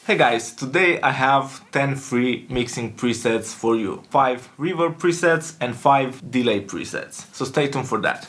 Hey guys, today I have 10 free mixing presets for you. 5 reverb presets and 5 delay presets. So stay tuned for that.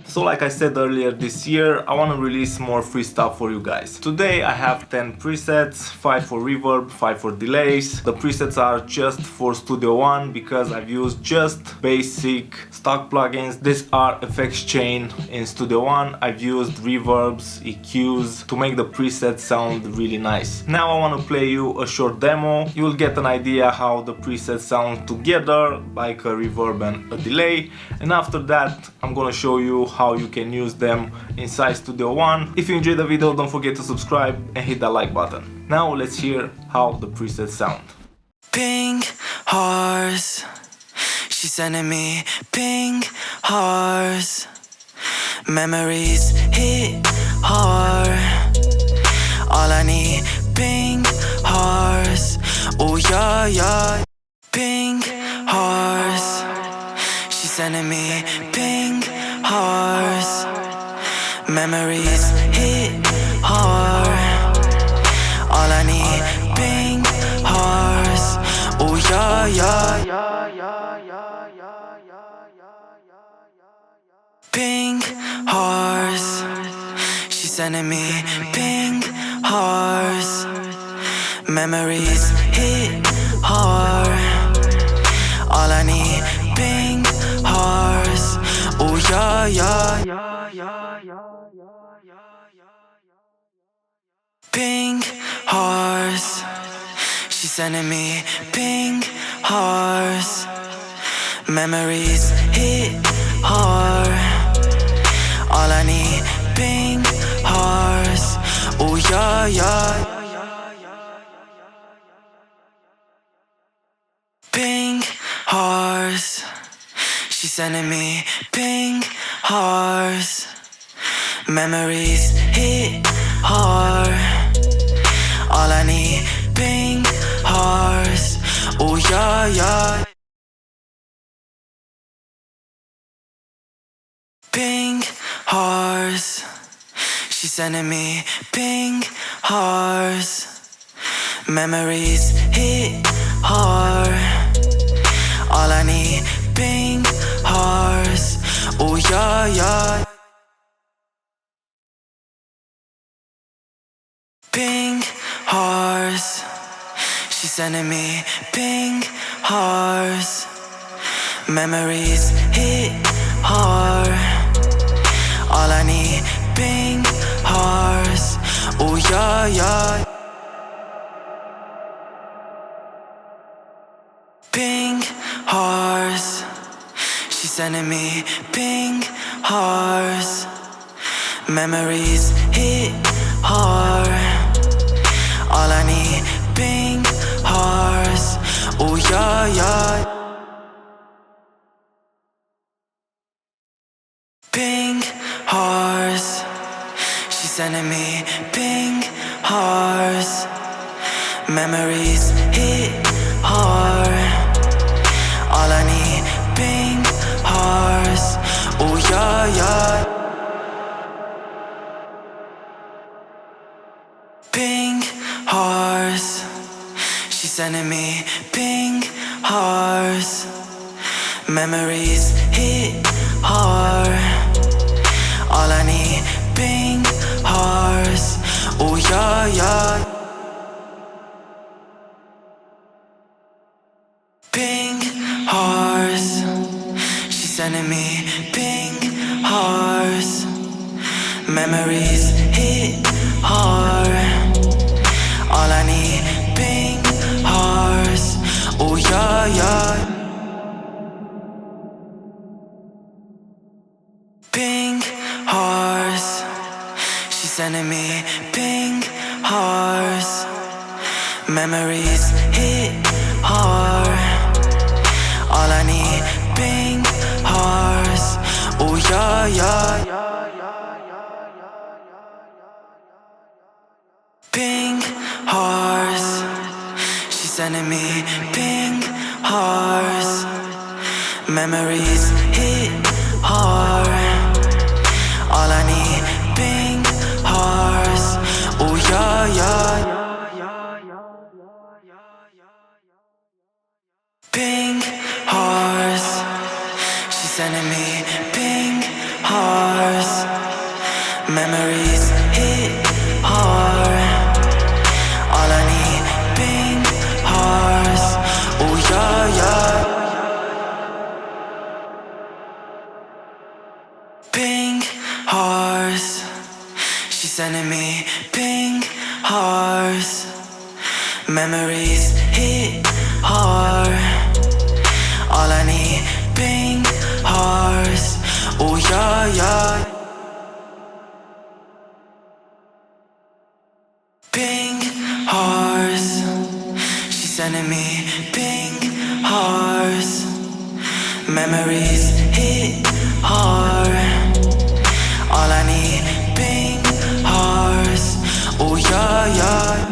So like I said earlier this year, I want to release more free stuff for you guys. Today I have 10 presets, 5 for reverb, 5 for delays. The presets are just for Studio One because I've used just basic stock plugins. These are effects chain in Studio One. I've used reverbs, EQs to make the presets sound really nice. Now I want to play you a short demo. You will get an idea how the presets sound together, like a reverb and a delay. And after that, I'm gonna show you how you can use them inside Studio One. If you enjoyed the video, don't forget to subscribe and hit that like button. Now let's hear how the presets sound. Pink horse, she's sending me pink horse. Memories hit hard. All I need, pink horse. Oh yeah, yeah. Pink horse, she's sending me pink horse. Memories hit hard. All I need, pink horse. Oh yeah, yeah. Pink horse, she's sending me pink horse. Memories hit hard. All I need, pink horse. Oh yeah, yeah. Pink horse, she's sending me pink horse. Memories hit hard. All I need, pink horse. Oh yeah, yeah. Pink horse, she's sending me pink horse. Memories hit hard. All I need, pink horse. Oh yeah, yeah. Pink horse, she's sending me pink horse. Memories hit hard. All I need, pink horse. Oh yeah, yeah. Pink horse, she's sending me pink horse. Memories hit hard. All I need, pink horse. Oh yeah, yeah. Pink horse, she's sending me pink horse. Memories hit hard. All I need, pink horse. Oh yeah, yeah. Pink horse, she's sending me pink horse. Memories hit hard. All I need, pink horse. Oh yeah, yeah. Pink horse, she's sending me pink horse. Memories hit hard. All I need, pink horse. Oh yeah, yeah. Pink horse, she's sending me pink horse. Memories hit hard. All I need, pink horse. Oh yeah, yeah. Pink horse, she's sending me pink horse. Memories hit hard. All I need, pink horse. Oh yeah, yeah. pink hearts. She's sending me pink hearts. Memories hit hard. All I need, pink hearts. Oh yeah, yeah. Pink hearts. She's sending me pink hearts. Memories hit hard. All I need, pink hearts. Oh yeah, yeah. Pink hearts. She's sending me pink hearts. Memories hit hard. All I need, pink hearts. Oh yeah, yeah. Pink hearts. She's sending me pink hearts. Memories hit hard. All I need, pink hearts. Oh yeah, yeah.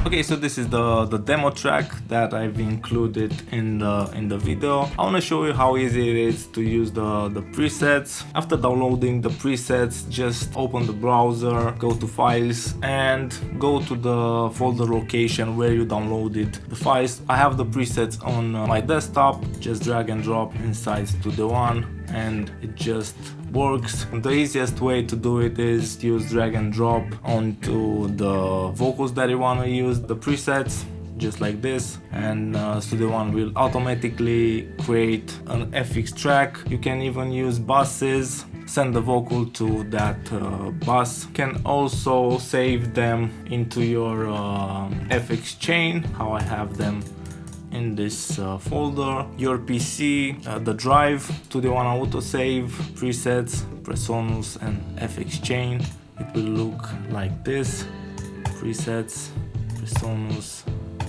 Okay, so this is the demo track that I've included in the video. I want to show you how easy it is to use the presets. After downloading the presets, just open the browser, go to files and go to the folder location where you downloaded the files. I have the presets on my desktop. Just drag and drop inside Studio One and it just works. The easiest way to do it is use drag and drop onto the vocals that you want to use, the presets, just like this, and Studio One will automatically create an FX track. You can even use buses, send the vocal to that bus. You can also save them into your FX chain, how I have them in this folder, your PC, the drive, Studio One autosave, presets, Presonus and FX chain. It will look like this: presets, Presonus,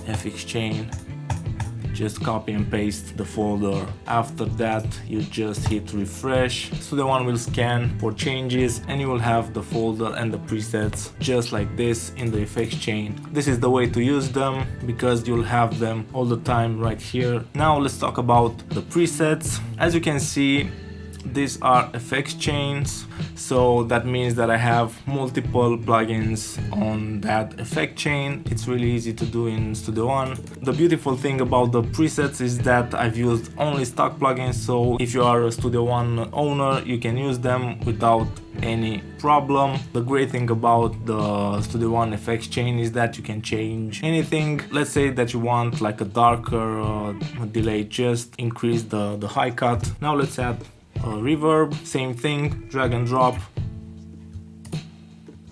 FX chain. Just copy and paste the folder. After that, you just hit refresh. Studio One will scan for changes and you will have the folder and the presets just like this in the effects chain. This is the way to use them because you'll have them all the time right here. Now let's talk about the presets. As you can see, these are effects chains, so that means that I have multiple plugins on that effect chain. It's really easy to do in Studio One. The beautiful thing about the presets is that I've used only stock plugins, so if you are a Studio One owner, you can use them without any problem. The great thing about the Studio One effects chain is that you can change anything. Let's say that you want like a darker delay, just increase the high cut. Now let's add reverb, same thing, drag and drop,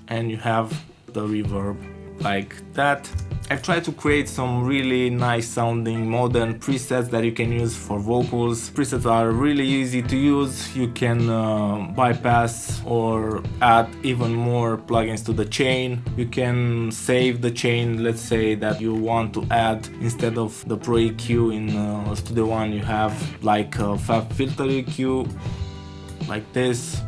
and you have the reverb like that. I've tried to create some really nice sounding modern presets that you can use for vocals. Presets are really easy to use. You can bypass or add even more plugins to the chain. You can save the chain. Let's say that you want to add, instead of the Pro EQ in Studio One, you have like a Fab Filter EQ like this,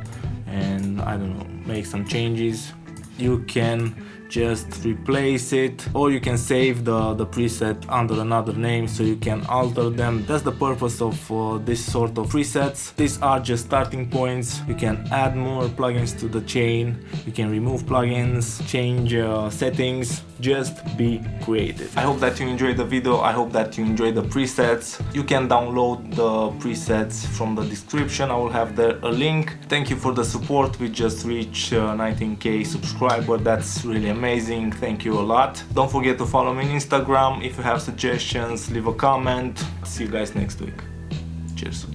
and I don't know, make some changes. You can just replace it, or you can save the preset under another name so you can alter them. That's the purpose of this sort of presets. These are just starting points. You can add more plugins to the chain, you can remove plugins, change settings. Just be creative. I hope that you enjoyed the video. I hope that you enjoyed the presets. You can download the presets from the description. I will have there a link. Thank you for the support. We just reached 19k subscribers. That's really amazing. Thank you a lot. Don't forget to follow me on Instagram. If you have suggestions, leave a comment. See you guys next week. Cheers.